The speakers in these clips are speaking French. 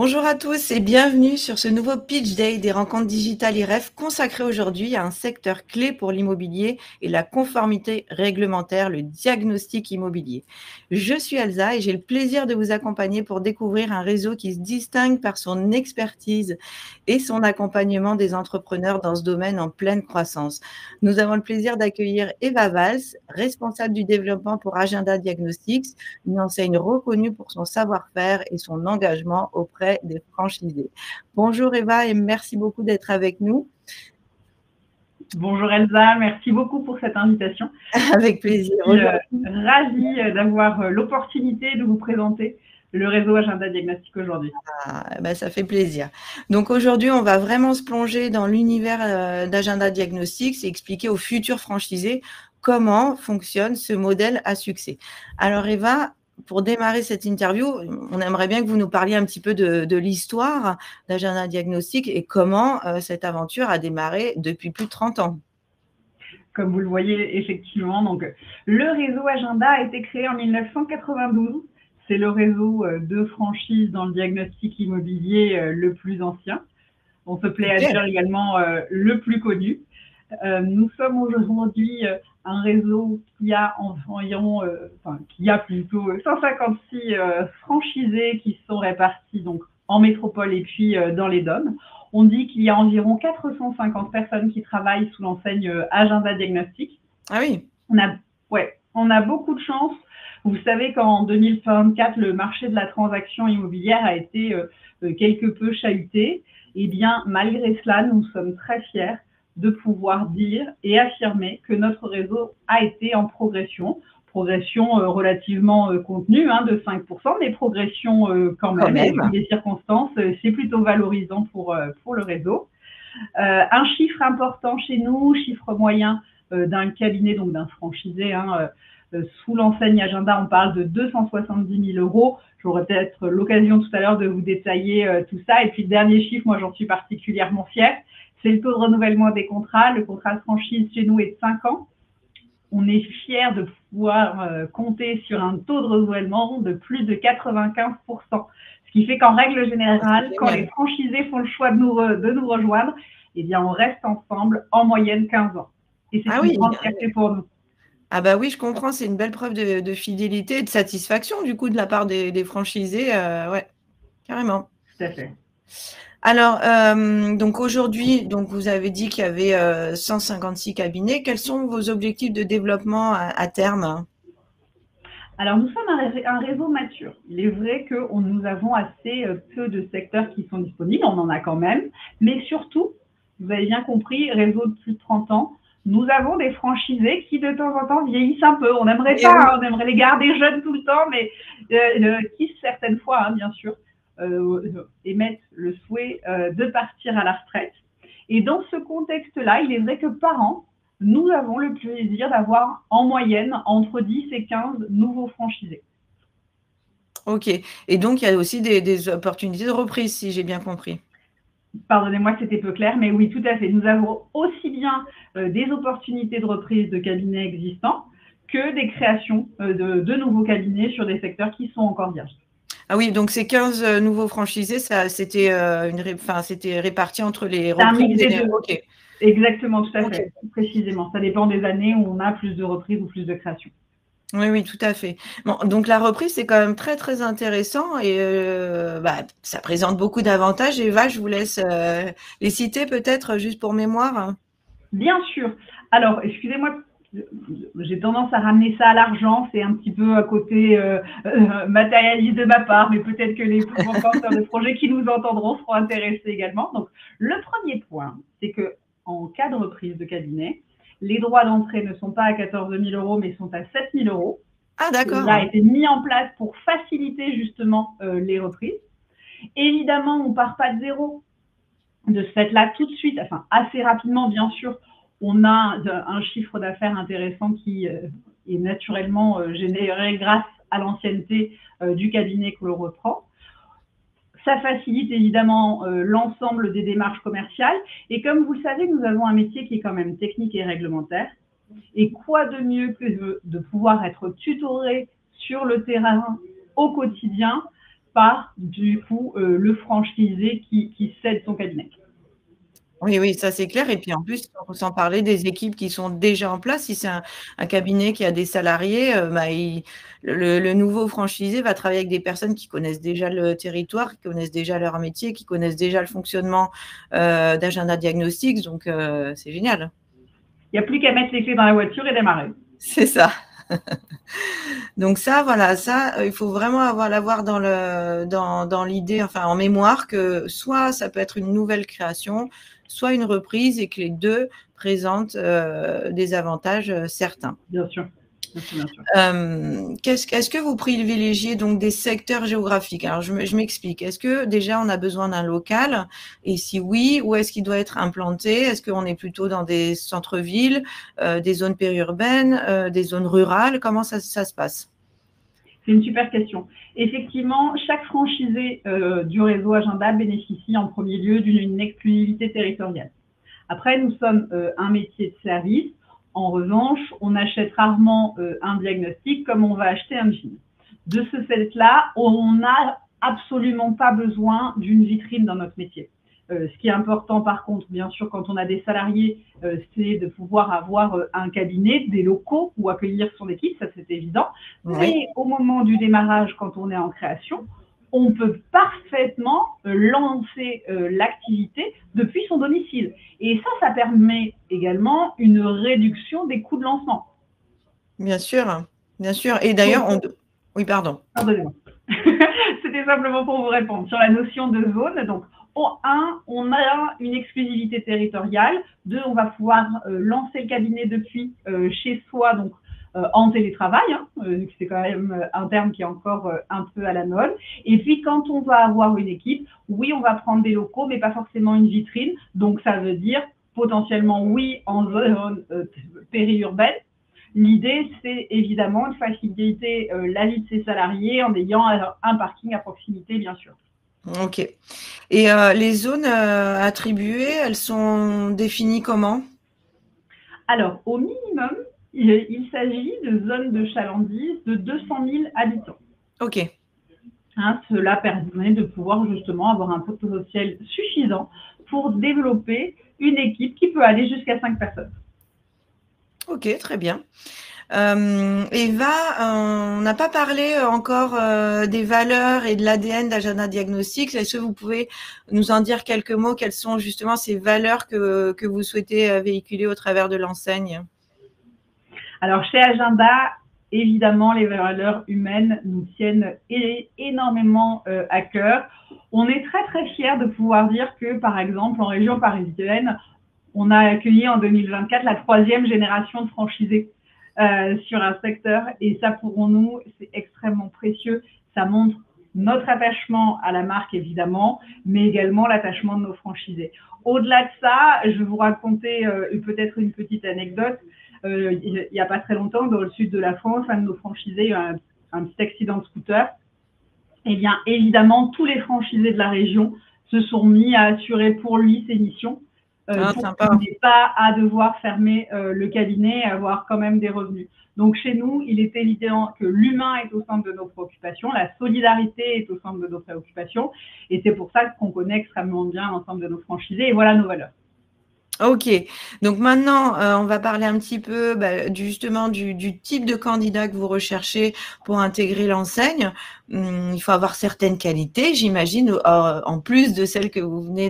Bonjour à tous et bienvenue sur ce nouveau Pitch Day des rencontres digitales IREF consacré aujourd'hui à un secteur clé pour l'immobilier et la conformité réglementaire, le diagnostic immobilier. Je suis Elsa et j'ai le plaisir de vous accompagner pour découvrir un réseau qui se distingue par son expertise et son accompagnement des entrepreneurs dans ce domaine en pleine croissance. Nous avons le plaisir d'accueillir Eva Valls, responsable du développement pour Agenda Diagnostics, une enseigne reconnue pour son savoir-faire et son engagement auprès des franchisés. Bonjour Eva et merci beaucoup d'être avec nous. Bonjour Elsa, merci beaucoup pour cette invitation. Avec plaisir. Je suis ravie d'avoir l'opportunité de vous présenter le réseau Agenda Diagnostic aujourd'hui. Ça fait plaisir. Donc aujourd'hui, on va vraiment se plonger dans l'univers d'Agenda Diagnostics et expliquer aux futurs franchisés comment fonctionne ce modèle à succès. Alors Eva, pour démarrer cette interview, on aimerait bien que vous nous parliez un petit peu de l'histoire d'Agenda Diagnostic et comment cette aventure a démarré depuis plus de 30 ans. Comme vous le voyez, effectivement, donc, le réseau Agenda a été créé en 1992. C'est le réseau de franchise dans le diagnostic immobilier le plus ancien. On se plaît à dire également le plus connu. Nous sommes aujourd'hui un réseau qui a plutôt 156 franchisés qui sont répartis donc en métropole et puis dans les DOM. On dit qu'il y a environ 450 personnes qui travaillent sous l'enseigne Agenda Diagnostic. Ah oui. On a beaucoup de chance. Vous savez qu'en 2024, le marché de la transaction immobilière a été quelque peu chahuté. Eh bien, malgré cela, nous sommes très fiers de pouvoir dire et affirmer que notre réseau a été en progression relativement contenue, de 5%, mais progression quand même. Et puis les circonstances, c'est plutôt valorisant pour le réseau. Un chiffre important chez nous, chiffre moyen d'un cabinet, donc d'un franchisé, sous l'enseigne Agenda, on parle de 270 000 euros. J'aurai peut-être l'occasion tout à l'heure de vous détailler tout ça. Et puis le dernier chiffre, moi j'en suis particulièrement fière, c'est le taux de renouvellement des contrats. Le contrat de franchise chez nous est de 5 ans. On est fiers de pouvoir compter sur un taux de renouvellement de plus de 95%. Ce qui fait qu'en règle générale, quand les franchisés font le choix de nous rejoindre, eh bien, on reste ensemble en moyenne 15 ans. Et c'est une grande fierté pour nous. Ah bah oui, je comprends, c'est une belle preuve de fidélité et de satisfaction du coup de la part des franchisés. Ouais, carrément. Tout à fait. Alors, donc aujourd'hui, vous avez dit qu'il y avait 156 cabinets. Quels sont vos objectifs de développement à terme ? Alors, nous sommes un réseau mature. Il est vrai que nous avons assez peu de secteurs qui sont disponibles, on en a quand même, mais surtout, vous avez bien compris, réseau de plus de 30 ans, nous avons des franchisés qui de temps en temps vieillissent un peu. On aimerait on aimerait les garder jeunes tout le temps, mais qui certaines fois, bien sûr, émettent le souhait de partir à la retraite. Et dans ce contexte-là, il est vrai que par an, nous avons le plaisir d'avoir en moyenne entre 10 et 15 nouveaux franchisés. Ok. Et donc, il y a aussi des opportunités de reprise, si j'ai bien compris. Pardonnez-moi, c'était peu clair, mais oui, tout à fait. Nous avons aussi bien des opportunités de reprise de cabinets existants que des créations de nouveaux cabinets sur des secteurs qui sont encore vierges. Ah oui, donc ces 15 nouveaux franchisés, c'était réparti entre les reprises et les... Okay. Exactement, tout à fait, précisément. Ça dépend des années où on a plus de reprises ou plus de créations. Oui, tout à fait. Bon, donc la reprise, c'est quand même très, très intéressant et ça présente beaucoup d'avantages. Eva, je vous laisse les citer peut-être juste pour mémoire. Bien sûr. Alors, excusez-moi, j'ai tendance à ramener ça à l'argent, c'est un petit peu à côté matérialiste de ma part, mais peut-être que les porteurs de projets qui nous entendront seront intéressés également. Donc, le premier point, c'est que en cas de reprise de cabinet, les droits d'entrée ne sont pas à 14 000 euros, mais sont à 7 000 euros. Ah, d'accord. Cela a été mis en place pour faciliter justement les reprises. Évidemment, on ne part pas de zéro. De ce fait-là, tout de suite, enfin assez rapidement, bien sûr, on a un chiffre d'affaires intéressant qui est naturellement généré grâce à l'ancienneté du cabinet que l'on reprend. Ça facilite évidemment l'ensemble des démarches commerciales. Et comme vous le savez, nous avons un métier qui est quand même technique et réglementaire. Et quoi de mieux que de pouvoir être tutoré sur le terrain au quotidien par du coup le franchisé qui cède son cabinet. Oui, oui, ça c'est clair et puis en plus, sans parler des équipes qui sont déjà en place. Si c'est un cabinet qui a des salariés, bah, le nouveau franchisé va travailler avec des personnes qui connaissent déjà le territoire, qui connaissent déjà leur métier, qui connaissent déjà le fonctionnement, d'Agenda Diagnostics, donc c'est génial. Il n'y a plus qu'à mettre les clés dans la voiture et démarrer. C'est ça. Donc ça, voilà, ça, il faut vraiment l'avoir dans l'idée, enfin en mémoire, que soit ça peut être une nouvelle création, soit une reprise et que les deux présentent des avantages certains. Bien sûr. Bien sûr, bien sûr. Est-ce que vous privilégiez donc des secteurs géographiques? Alors je m'explique. Est-ce que déjà on a besoin d'un local? Et si oui, où est-ce qu'il doit être implanté? Est-ce qu'on est plutôt dans des centres-villes, des zones périurbaines, des zones rurales? Comment ça se passe? C'est une super question. Effectivement, chaque franchisé du réseau Agenda bénéficie en premier lieu d'une exclusivité territoriale. Après, nous sommes un métier de service. En revanche, on achète rarement un diagnostic comme on va acheter un jean. De ce fait-là, on n'a absolument pas besoin d'une vitrine dans notre métier. Ce qui est important, par contre, bien sûr, quand on a des salariés, c'est de pouvoir avoir un cabinet, des locaux où accueillir son équipe, ça c'est évident. Oui. Mais au moment du démarrage, quand on est en création, on peut parfaitement lancer l'activité depuis son domicile. Et ça permet également une réduction des coûts de lancement. Bien sûr, bien sûr. Et d'ailleurs, oui, pardon. Pardonnez-moi. C'était simplement pour vous répondre sur la notion de zone. Donc, on a une exclusivité territoriale. 2, on va pouvoir lancer le cabinet depuis chez soi, donc en télétravail, c'est quand même un terme qui est encore un peu à la mode. Et puis, quand on va avoir une équipe, oui, on va prendre des locaux, mais pas forcément une vitrine. Donc, ça veut dire potentiellement, oui, en zone périurbaine. L'idée, c'est évidemment de faciliter la vie de ses salariés en ayant un parking à proximité, bien sûr. Ok. Et les zones attribuées, elles sont définies comment? Alors, au minimum, il s'agit de zones de chalandise de 200 000 habitants. Ok. Cela permet de pouvoir justement avoir un potentiel suffisant pour développer une équipe qui peut aller jusqu'à 5 personnes. Ok, très bien. Eva, on n'a pas parlé encore des valeurs et de l'ADN d'Agenda Diagnostics. Est-ce que vous pouvez nous en dire quelques mots? Quelles sont justement ces valeurs que vous souhaitez véhiculer au travers de l'enseigne? Alors, chez Agenda, évidemment, les valeurs humaines nous tiennent énormément à cœur. On est très, très fiers de pouvoir dire que, par exemple, en région parisienne, on a accueilli en 2024 la 3e génération de franchisés sur un secteur. Et ça, pour nous, c'est extrêmement précieux. Ça montre notre attachement à la marque, évidemment, mais également l'attachement de nos franchisés. Au-delà de ça, je vais vous raconter peut-être une petite anecdote. Il n'y a pas très longtemps, dans le sud de la France, un de nos franchisés a eu un petit accident de scooter. Eh bien, évidemment, tous les franchisés de la région se sont mis à assurer pour lui ses missions. Pour qu'il n'ait pas à devoir fermer le cabinet et avoir quand même des revenus. Donc, chez nous, il est évident que l'humain est au centre de nos préoccupations, la solidarité est au centre de nos préoccupations, et c'est pour ça qu'on connaît extrêmement bien l'ensemble de nos franchisés, et voilà nos valeurs. Ok, donc maintenant, on va parler un petit peu justement du type de candidat que vous recherchez pour intégrer l'enseigne. Il faut avoir certaines qualités, j'imagine, en plus de celles que vous venez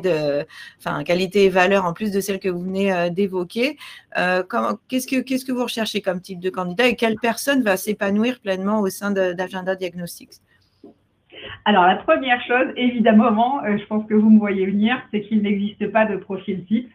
qualité et valeur en plus de celles que vous venez d'évoquer. Qu'est-ce que vous recherchez comme type de candidat et quelle personne va s'épanouir pleinement au sein d'Agenda Diagnostics? Alors, la première chose, évidemment, je pense que vous me voyez venir, c'est qu'il n'existe pas de profil type.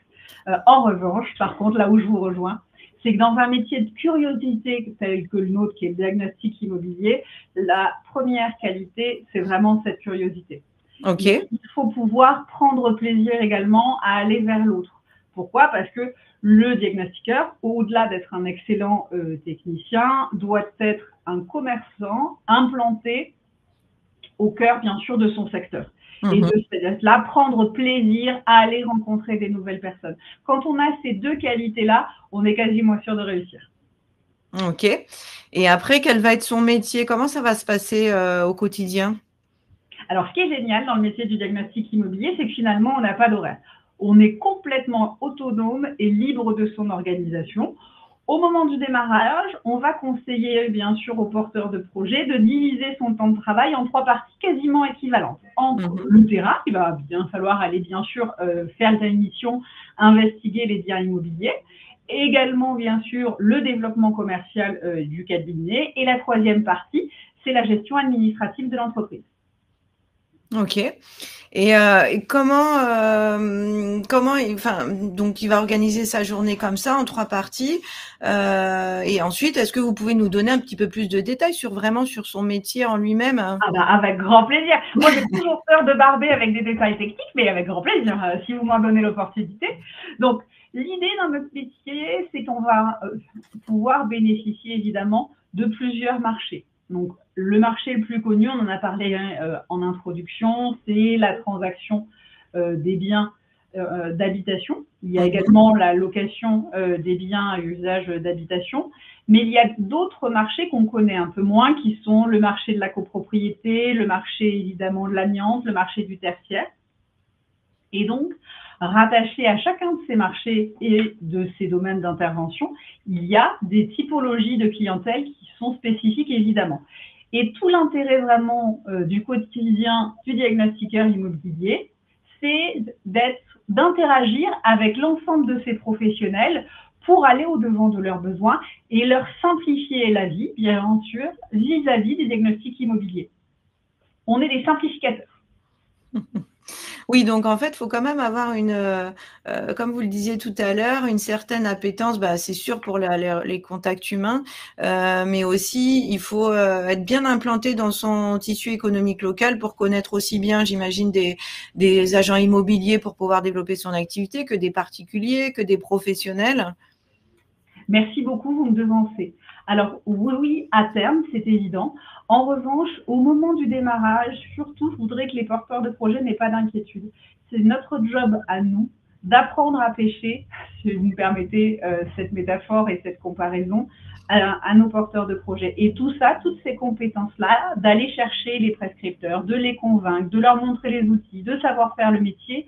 En revanche, par contre, là où je vous rejoins, c'est que dans un métier de curiosité tel que le nôtre, qui est le diagnostic immobilier, la première qualité, c'est vraiment cette curiosité. Ok. Il faut pouvoir prendre plaisir également à aller vers l'autre. Pourquoi? Parce que le diagnostiqueur, au-delà d'être un excellent technicien, doit être un commerçant implanté au cœur, bien sûr, de son secteur. Et de là, prendre plaisir à aller rencontrer des nouvelles personnes. Quand on a ces deux qualités-là, on est quasiment sûr de réussir. Ok. Et après, quel va être son métier? Comment ça va se passer au quotidien? Alors, ce qui est génial dans le métier du diagnostic immobilier, c'est que finalement, on n'a pas d'horaire. On est complètement autonome et libre de son organisation. Au moment du démarrage, on va conseiller bien sûr aux porteurs de projet de diviser son temps de travail en 3 parties quasiment équivalentes. Entre le terrain, il va bien falloir aller bien sûr faire des missions, investiguer les biens immobiliers, et également bien sûr le développement commercial du cabinet, et la 3e partie, c'est la gestion administrative de l'entreprise. OK. Et comment enfin, donc il va organiser sa journée comme ça en 3 parties. Et ensuite, est-ce que vous pouvez nous donner un petit peu plus de détails sur son métier en lui-même? Ah bah, avec grand plaisir. Moi, j'ai toujours peur de barber avec des détails techniques, mais avec grand plaisir, si vous m'en donnez l'opportunité. Donc, l'idée dans notre métier, c'est qu'on va pouvoir bénéficier évidemment de plusieurs marchés. Donc, le marché le plus connu, on en a parlé en introduction, c'est la transaction des biens d'habitation. Il y a également la location des biens à usage d'habitation. Mais il y a d'autres marchés qu'on connaît un peu moins, qui sont le marché de la copropriété, le marché évidemment de l'amiante, le marché du tertiaire. Et donc, rattaché à chacun de ces marchés et de ces domaines d'intervention, il y a des typologies de clientèle qui sont spécifiques évidemment. Et tout l'intérêt vraiment du quotidien du diagnostiqueur immobilier, c'est d'interagir avec l'ensemble de ces professionnels pour aller au-devant de leurs besoins et leur simplifier la vie, bien sûr, vis-à-vis des diagnostics immobiliers. On est des simplificateurs. Oui, donc en fait, il faut quand même avoir comme vous le disiez tout à l'heure, une certaine appétence, c'est sûr pour les contacts humains, mais aussi il faut être bien implanté dans son tissu économique local pour connaître aussi bien, j'imagine, des agents immobiliers pour pouvoir développer son activité, que des particuliers, que des professionnels. Merci beaucoup, vous me devancez. Alors oui, à terme, c'est évident. En revanche, au moment du démarrage, surtout, je voudrais que les porteurs de projet n'aient pas d'inquiétude. C'est notre job à nous d'apprendre à pêcher, si vous me permettez cette métaphore et cette comparaison, à nos porteurs de projet. Et tout ça, toutes ces compétences-là, d'aller chercher les prescripteurs, de les convaincre, de leur montrer les outils, de savoir faire le métier,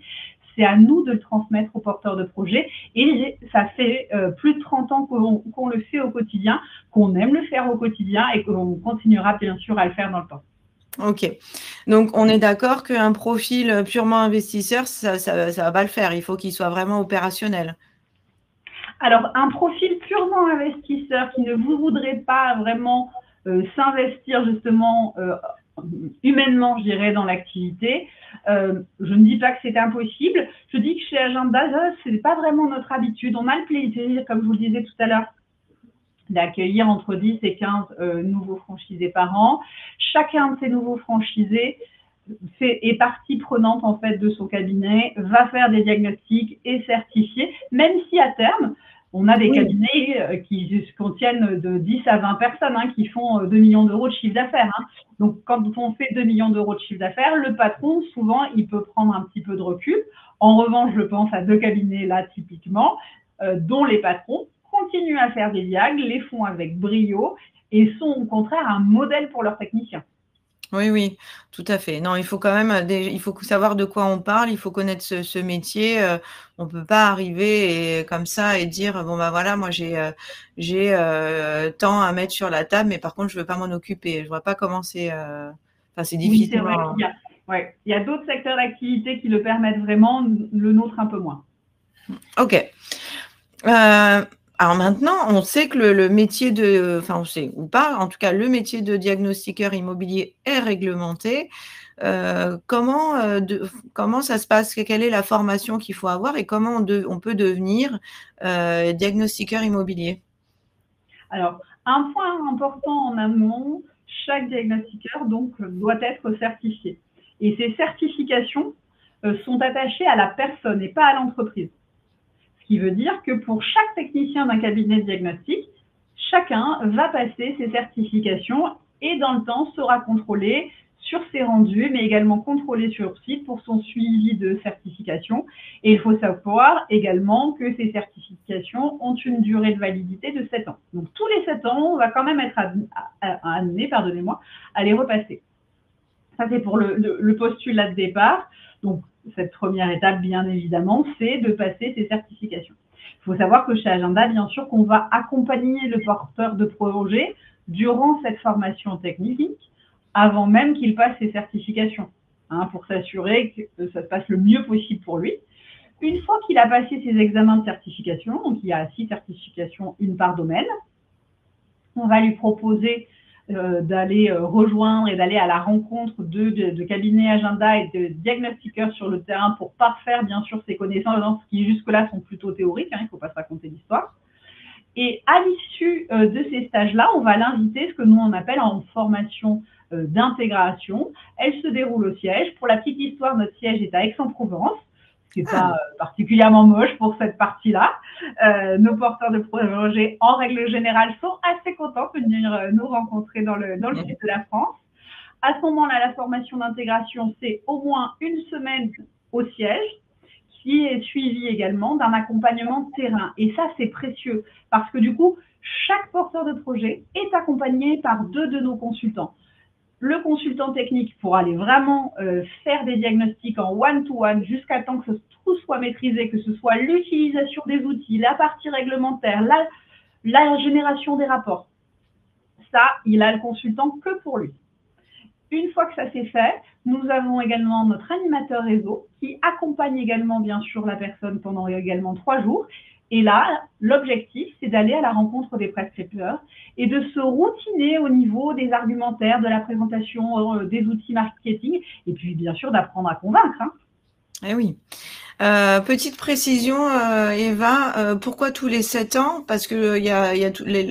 c'est à nous de le transmettre aux porteurs de projet. Et ça fait plus de 30 ans qu'on le fait au quotidien, qu'on aime le faire au quotidien et qu'on continuera bien sûr à le faire dans le temps. Ok. Donc, on est d'accord qu'un profil purement investisseur, ça va pas le faire. Il faut qu'il soit vraiment opérationnel. Alors, un profil purement investisseur qui ne voudrait pas vraiment s'investir justement humainement, je dirais, dans l'activité, je ne dis pas que c'est impossible. Je dis que chez Agenda, ce n'est pas vraiment notre habitude. On a le plaisir, comme je vous le disais tout à l'heure, d'accueillir entre 10 et 15 nouveaux franchisés par an. Chacun de ces nouveaux franchisés est partie prenante en fait de son cabinet, va faire des diagnostics et certifier, même si à terme, on a des cabinets qui contiennent de 10 à 20 personnes qui font 2 millions d'euros de chiffre d'affaires. Donc, quand on fait 2 millions d'euros de chiffre d'affaires, le patron, souvent, il peut prendre un petit peu de recul. En revanche, je pense à 2 cabinets là, typiquement, dont les patrons continuent à faire des diags, les font avec brio et sont au contraire un modèle pour leurs techniciens. Oui, tout à fait. Non, il faut quand même, il faut savoir de quoi on parle, il faut connaître ce métier. On peut pas arriver comme ça et dire bon voilà, moi j'ai tant à mettre sur la table, mais par contre je veux pas m'en occuper. Je vois pas comment c'est. Enfin, c'est difficile. Oui, c'est vrai qu'il y a d'autres secteurs d'activité qui le permettent vraiment, le nôtre un peu moins. Ok. Alors maintenant, on sait que le métier on sait ou pas, en tout cas, le métier de diagnostiqueur immobilier est réglementé. Comment ça se passe? Quelle est la formation qu'il faut avoir et comment on peut devenir diagnostiqueur immobilier? Alors, un point important en amont, chaque diagnostiqueur donc doit être certifié. Et ces certifications sont attachées à la personne et pas à l'entreprise. Ce qui veut dire que pour chaque technicien d'un cabinet de diagnostic, chacun va passer ses certifications et dans le temps sera contrôlé sur ses rendus, mais également contrôlé sur site pour son suivi de certification. Et il faut savoir également que ces certifications ont une durée de validité de 7 ans. Donc tous les 7 ans, on va quand même être amené, à les repasser. Ça, c'est pour le postulat de départ. Donc, cette première étape, bien évidemment, c'est de passer ces certifications. Il faut savoir que chez Agenda, bien sûr, qu'on va accompagner le porteur de projet durant cette formation technique, avant même qu'il passe ses certifications, hein, pour s'assurer que ça se passe le mieux possible pour lui. Une fois qu'il a passé ses examens de certification, donc il y a 6 certifications, une par domaine, on va lui proposer d'aller rejoindre et d'aller à la rencontre de cabinets Agenda et de diagnostiqueurs sur le terrain pour parfaire bien sûr ses connaissances qui jusque-là sont plutôt théoriques, hein, il ne faut pas se raconter l'histoire. Et à l'issue de ces stages-là, on va l'inviter, ce que nous on appelle en formation d'intégration. Elle se déroule au siège. Pour la petite histoire, notre siège est à Aix-en-Provence, ce qui n'est pas particulièrement moche pour cette partie-là. Nos porteurs de projet, en règle générale, sont assez contents de venir nous rencontrer dans le sud de la France. À ce moment-là, la formation d'intégration, c'est au moins une semaine au siège, qui est suivi également d'un accompagnement terrain. Et ça, c'est précieux parce que du coup, chaque porteur de projet est accompagné par 2 de nos consultants. Le consultant technique pour aller vraiment faire des diagnostics en one-to-one jusqu'à temps que tout soit maîtrisé, que ce soit l'utilisation des outils, la partie réglementaire, la génération des rapports. Ça, il a le consultant que pour lui. Une fois que ça s'est fait, nous avons également notre animateur réseau qui accompagne également bien sûr la personne pendant également 3 jours. Et là, l'objectif, c'est d'aller à la rencontre des prescripteurs et de se routiner au niveau des argumentaires, de la présentation des outils marketing et puis bien sûr d'apprendre à convaincre. Hein. Eh oui. Petite précision, Eva, pourquoi tous les 7 ans? Parce que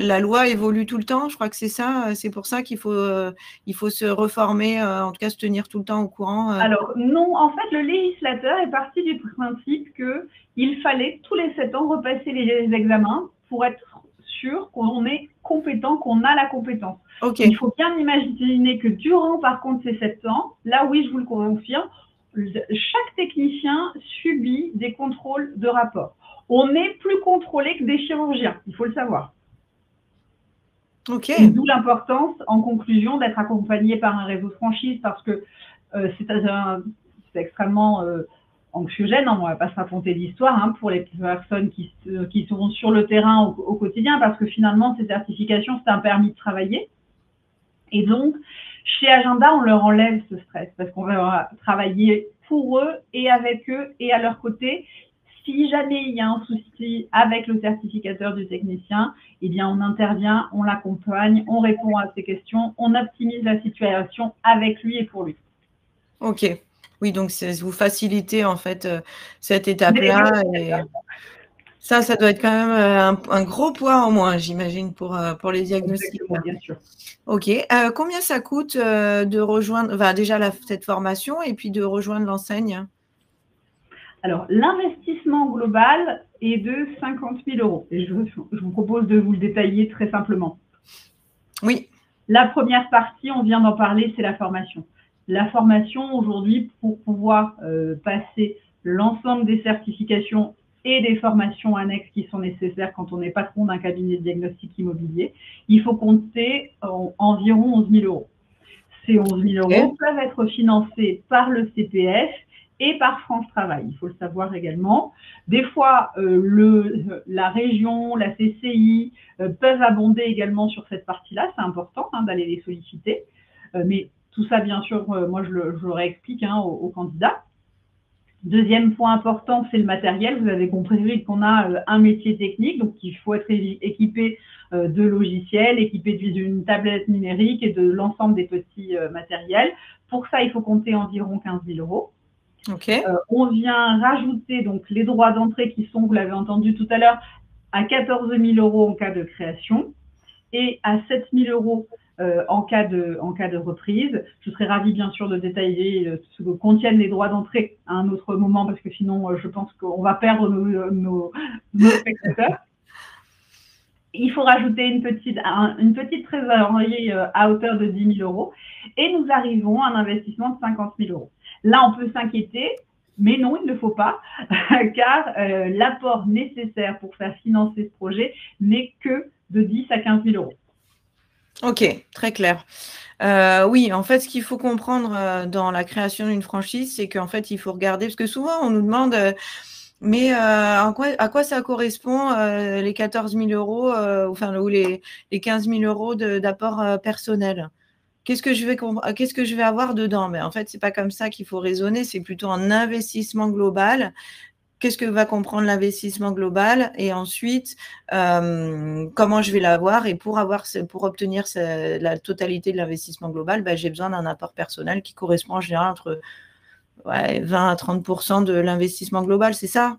la loi évolue tout le temps, je crois que c'est ça. C'est pour ça qu'il faut se reformer, en tout cas se tenir tout le temps au courant. Alors non, en fait, le législateur est parti du principe qu'il fallait tous les 7 ans repasser les examens pour être sûr qu'on est compétent, qu'on a la compétence. Okay. Il faut bien imaginer que durant, par contre, ces 7 ans, là oui, je vous le confirme, chaque technicien subit des contrôles de rapport. On n'est plus contrôlé que des chirurgiens, il faut le savoir. Okay. D'où l'importance, en conclusion, d'être accompagné par un réseau de franchise parce que c'est extrêmement anxiogène, on ne va pas se raconter l'histoire hein, pour les personnes qui seront sur le terrain au quotidien parce que finalement, ces certifications, c'est un permis de travailler. Et donc, chez Agenda, on leur enlève ce stress parce qu'on va travailler pour eux et avec eux et à leur côté. Si jamais il y a un souci avec le certificateur du technicien, eh bien, on intervient, on l'accompagne, on répond à ses questions, on optimise la situation avec lui et pour lui. Ok. Oui, donc vous facilitez en fait cette étape-là. Et ça doit être quand même un gros poids en moins, j'imagine, pour les diagnostics. Exactement, bien sûr. Ok. Combien ça coûte de rejoindre déjà cette formation et puis de rejoindre l'enseigne? Alors, l'investissement global est de 50 000 €. Et je vous propose de vous le détailler très simplement. Oui. La première partie, on vient d'en parler, c'est la formation. La formation, aujourd'hui, pour pouvoir passer l'ensemble des certifications et des formations annexes qui sont nécessaires quand on est patron d'un cabinet de diagnostic immobilier, il faut compter environ 11 000 €. Ces 11 000 € peuvent être financés par le CPF et par France Travail, il faut le savoir également. Des fois, la région, la CCI peuvent abonder également sur cette partie-là, c'est important hein, d'aller les solliciter. Mais tout ça, bien sûr, moi, je le réexplique hein, aux candidats. Deuxième point important, c'est le matériel. Vous avez compris qu'on a un métier technique, donc il faut être équipé de logiciels, équipé d'une tablette numérique et de l'ensemble des petits matériels. Pour ça, il faut compter environ 15 000 €. Okay. On vient rajouter donc les droits d'entrée qui sont, vous l'avez entendu tout à l'heure, à 14 000 € en cas de création et à 7 000 € en cas de reprise. Je serais ravie bien sûr de détailler ce que contiennent les droits d'entrée à un autre moment parce que sinon je pense qu'on va perdre nos spectateurs. Il faut rajouter une petite trésorerie à hauteur de 10 000 € et nous arrivons à un investissement de 50 000 €. Là, on peut s'inquiéter, mais non, il ne faut pas, car l'apport nécessaire pour faire financer ce projet n'est que de 10 à 15 000 €. Ok, très clair. Oui, en fait, ce qu'il faut comprendre dans la création d'une franchise, c'est qu'en fait, il faut regarder, parce que souvent, on nous demande, mais à quoi ça correspond les 14 000 euros, enfin, ou les 15 000 euros d'apport personnel? Qu'est-ce que je vais avoir dedans? Mais en fait, c'est pas comme ça qu'il faut raisonner, c'est plutôt un investissement global. Qu'est-ce que va comprendre l'investissement global? Et ensuite, comment je vais l'avoir? Et pour obtenir la totalité de l'investissement global, bah, j'ai besoin d'un apport personnel qui correspond en général entre 20 à 30% de l'investissement global, c'est ça?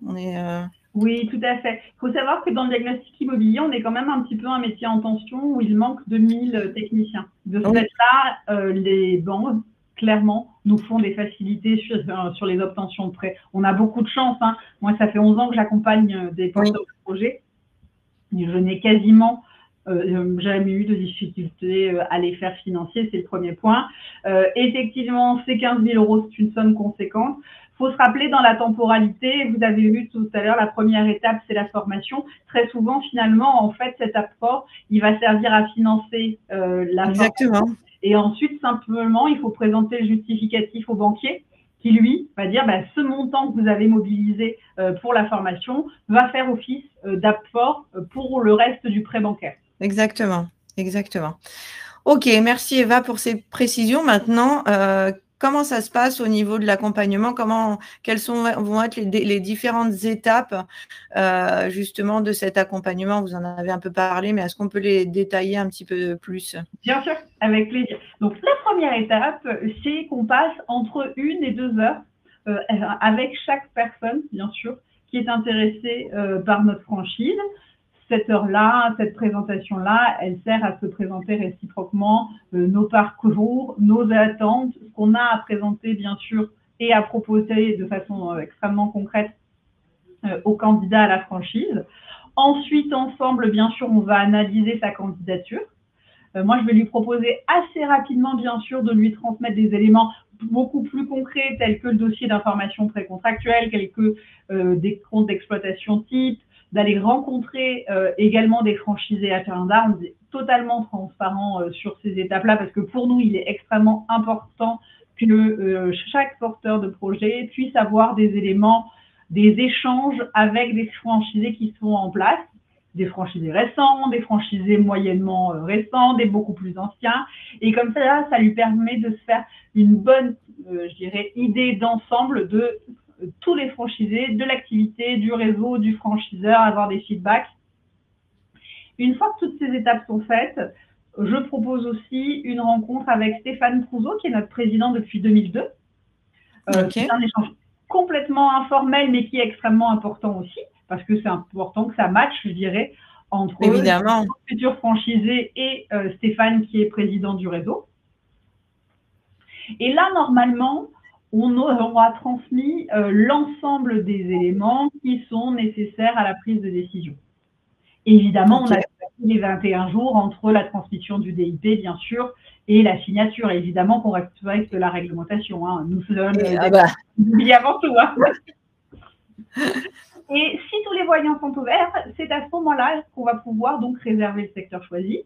Oui, tout à fait. Il faut savoir que dans le diagnostic immobilier, on est quand même un petit peu un métier en tension où il manque de 1000 techniciens. De ce Oui. fait-là, les banques, clairement, nous font des facilités sur les obtentions de prêts. On a beaucoup de chance, hein. Moi, ça fait 11 ans que j'accompagne des porteurs de projets. Et je n'ai quasiment jamais eu de difficulté à les faire financer, c'est le premier point. Effectivement, ces 15 000 euros, c'est une somme conséquente. Il faut se rappeler dans la temporalité, vous avez vu tout à l'heure, la première étape, c'est la formation. Très souvent, finalement, en fait, cet apport, il va servir à financer la Exactement. formation. Et ensuite, simplement, il faut présenter le justificatif au banquier qui, lui, va dire ce montant que vous avez mobilisé pour la formation va faire office d'apport pour le reste du prêt bancaire. Exactement, exactement. Ok, merci Eva pour ces précisions. Maintenant, comment ça se passe au niveau de l'accompagnement? Quelles vont être les différentes étapes justement de cet accompagnement? Vous en avez un peu parlé, mais est-ce qu'on peut les détailler un petit peu plus? Bien sûr, avec plaisir. Donc, la première étape, c'est qu'on passe entre 1 et 2 heures avec chaque personne, bien sûr, qui est intéressée par notre franchise. Cette heure-là, cette présentation-là, elle sert à se présenter réciproquement nos parcours, nos attentes, ce qu'on a à présenter, bien sûr, et à proposer de façon extrêmement concrète aux candidats à la franchise. Ensuite, ensemble, bien sûr, on va analyser sa candidature. Moi, je vais lui proposer assez rapidement, bien sûr, de lui transmettre des éléments beaucoup plus concrets, tels que le dossier d'information précontractuelle, des comptes d'exploitation type, d'aller rencontrer également des franchisés à Calendar. On est totalement transparent sur ces étapes-là parce que pour nous, il est extrêmement important que chaque porteur de projet puisse avoir des éléments, des échanges avec des franchisés qui sont en place, des franchisés récents, des franchisés moyennement récents, des beaucoup plus anciens. Et comme ça, ça lui permet de se faire une bonne, je dirais, idée d'ensemble de tous les franchisés, de l'activité, du réseau, du franchiseur, avoir des feedbacks. Une fois que toutes ces étapes sont faites, je propose aussi une rencontre avec Stéphane Prouzeau, qui est notre président depuis 2002. C'est un échange complètement informel, mais qui est extrêmement important aussi, parce que c'est important que ça matche, je dirais, entre le futur franchisé et Stéphane, qui est président du réseau. Et là, normalement, on aura transmis l'ensemble des éléments qui sont nécessaires à la prise de décision. Évidemment, on a les 21 jours entre la transmission du DIP, bien sûr, et la signature. Évidemment qu'on respecte la réglementation. Hein. Nous sommes avant tout. Hein. Et si tous les voyants sont ouverts, c'est à ce moment-là qu'on va pouvoir donc réserver le secteur choisi.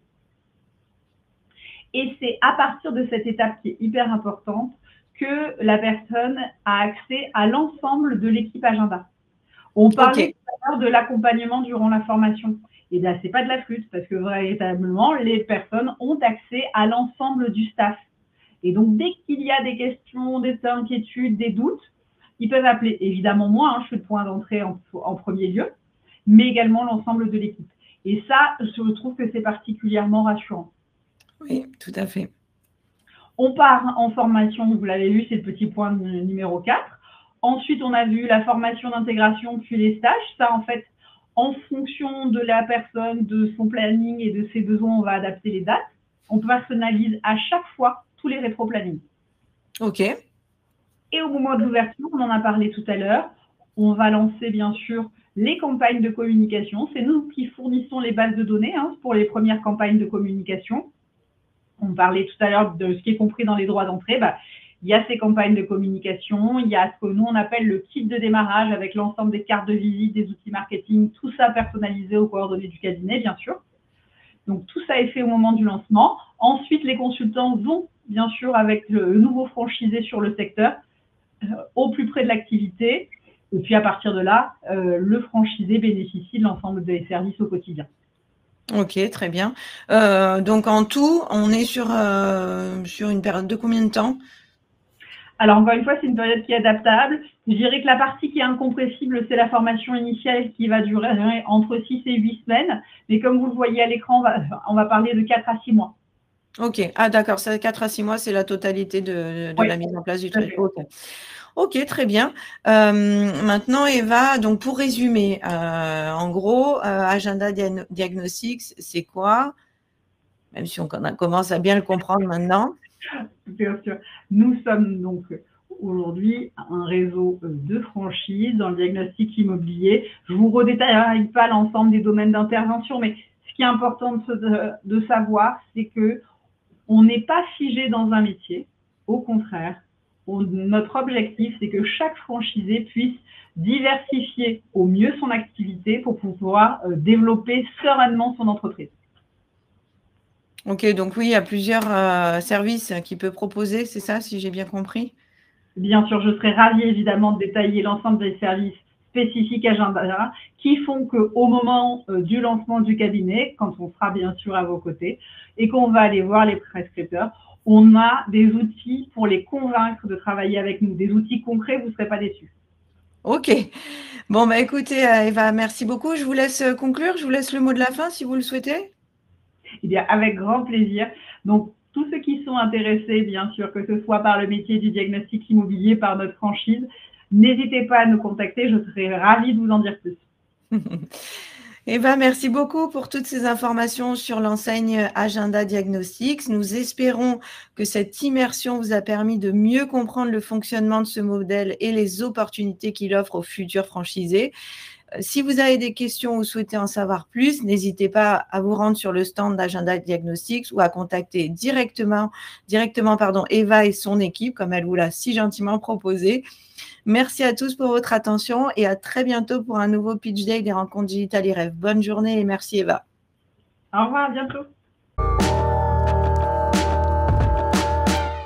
Et c'est à partir de cette étape qui est hyper importante que la personne a accès à l'ensemble de l'équipe agenda. On parlait tout à l'heure de l'accompagnement durant la formation. Et là, ce n'est pas de la flûte, parce que véritablement, les personnes ont accès à l'ensemble du staff. Et donc, dès qu'il y a des questions, des inquiétudes, des doutes, ils peuvent appeler évidemment moi, hein, je suis le point d'entrée en premier lieu, mais également l'ensemble de l'équipe. Et ça, je trouve que c'est particulièrement rassurant. Oui, tout à fait. On part en formation, vous l'avez vu, c'est le petit point numéro 4. Ensuite, on a vu la formation d'intégration, puis les stages. Ça, en fait, en fonction de la personne, de son planning et de ses besoins, on va adapter les dates. On personnalise à chaque fois tous les rétro-plannings. OK. Et au moment de l'ouverture, on en a parlé tout à l'heure, on va lancer bien sûr les campagnes de communication. C'est nous qui fournissons les bases de données pour les premières campagnes de communication. On parlait tout à l'heure de ce qui est compris dans les droits d'entrée. Il y a ces campagnes de communication, il y a ce que nous, on appelle le kit de démarrage avec l'ensemble des cartes de visite, des outils marketing, tout ça personnalisé aux coordonnées du cabinet, bien sûr. Donc, tout ça est fait au moment du lancement. Ensuite, les consultants vont, bien sûr, avec le nouveau franchisé sur le secteur, au plus près de l'activité. Et puis, à partir de là, le franchisé bénéficie de l'ensemble des services au quotidien. Ok, très bien. Donc, en tout, on est sur une période de combien de temps? Alors, encore une fois, c'est une période qui est adaptable. Je dirais que la partie qui est incompressible, c'est la formation initiale qui va durer entre 6 et 8 semaines. Mais comme vous le voyez à l'écran, on va parler de 4 à 6 mois. Ok, ah d'accord, ça 4 à 6 mois, c'est la totalité de Oui, la mise en place du tout à truc. fait. Ok. Ok, très bien. Maintenant, Eva, donc pour résumer, en gros, Agenda Diagnostics, c'est quoi? Même si on commence à bien le comprendre maintenant. Bien sûr. Nous sommes donc aujourd'hui un réseau de franchises dans le diagnostic immobilier. Je ne vous redétaillerai pas l'ensemble des domaines d'intervention, mais ce qui est important de savoir, c'est que on n'est pas figé dans un métier. Au contraire, notre objectif, c'est que chaque franchisé puisse diversifier au mieux son activité pour pouvoir développer sereinement son entreprise. Ok, donc oui, il y a plusieurs services qu'il peut proposer, c'est ça, si j'ai bien compris? Bien sûr, je serais ravie évidemment de détailler l'ensemble des services spécifiques Agenda qui font qu'au moment du lancement du cabinet, quand on sera bien sûr à vos côtés et qu'on va aller voir les prescripteurs, on a des outils pour les convaincre de travailler avec nous, des outils concrets, vous ne serez pas déçus. Ok. Bon, bah écoutez, Eva, merci beaucoup. Je vous laisse conclure. Je vous laisse le mot de la fin si vous le souhaitez. Eh bien, avec grand plaisir. Donc, tous ceux qui sont intéressés, bien sûr, que ce soit par le métier du diagnostic immobilier, par notre franchise, n'hésitez pas à nous contacter, je serai ravie de vous en dire plus. Eva, merci beaucoup pour toutes ces informations sur l'enseigne Agenda Diagnostics. Nous espérons que cette immersion vous a permis de mieux comprendre le fonctionnement de ce modèle et les opportunités qu'il offre aux futurs franchisés. Si vous avez des questions ou souhaitez en savoir plus, n'hésitez pas à vous rendre sur le stand d'Agenda Diagnostics ou à contacter directement Eva et son équipe, comme elle vous l'a si gentiment proposé. Merci à tous pour votre attention et à très bientôt pour un nouveau Pitch Day des rencontres digitales IREF. Bonne journée et merci Eva. Au revoir, à bientôt.